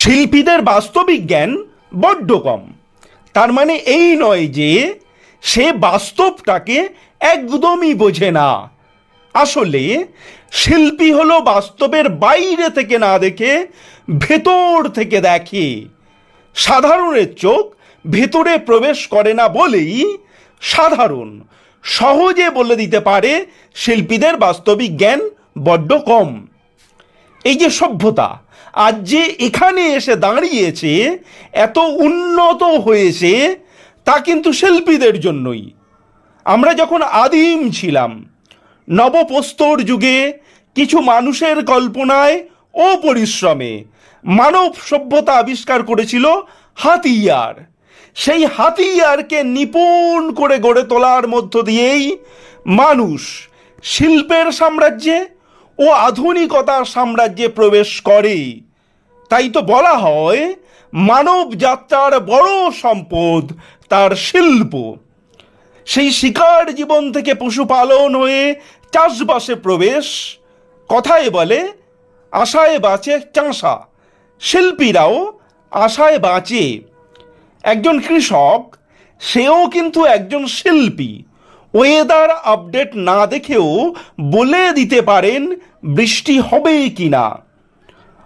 শিল্পীদের বাস্তবিক জ্ঞান বড্ড কম। তার মানে এই নয় যে সে বাস্তবটাকে একদমই বোঝে না। আসলে শিল্পী হলো বাস্তবের বাইরে থেকে না দেখে ভেতর থেকে দেখে। সাধারণের চোখ ভেতরে প্রবেশ করে না বলেই সাধারণ সহজে বলে দিতে পারে শিল্পীদের বাস্তবিক জ্ঞান বড্ড কম। এই যে সভ্যতা আজ যে এখানে এসে দাঁড়িয়েছে, এত উন্নত হয়েছে, তা কিন্তু শিল্পীদের জন্যই। আমরা যখন আদিম ছিলাম, নবপ্রস্তর যুগে কিছু মানুষের কল্পনায় ও পরিশ্রমে মানব সভ্যতা আবিষ্কার করেছিল হাতিয়ার। সেই হাতিয়ারকে নিপুণ করে গড়ে তোলার মধ্য দিয়েই মানুষ শিল্পের সাম্রাজ্যে ও আধুনিকতার সাম্রাজ্যে প্রবেশ করে। তাই তো বলা হয় মানব যাত্রার বড় সম্পদ তার শিল্প। সেই শিকার জীবন থেকে পশুপালন হয়ে চাষবাসে প্রবেশ। কথায় বলে আশায় বাঁচে চাষা, শিল্পীরাও আশায় বাঁচে। একজন কৃষক সেও কিন্তু একজন শিল্পী। ওয়েদার আপডেট না দেখেও বলে দিতে পারেন বৃষ্টি হবে কি না।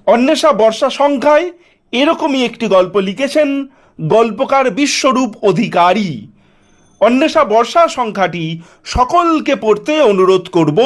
অন্বেষা বর্ষা সংখ্যায় এরকমই একটি গল্প লিখেছেন গল্পকার বিশ্বরূপ অধিকারী। অন্বেষা বর্ষা সংখ্যাটি সকলকে পড়তে অনুরোধ করব।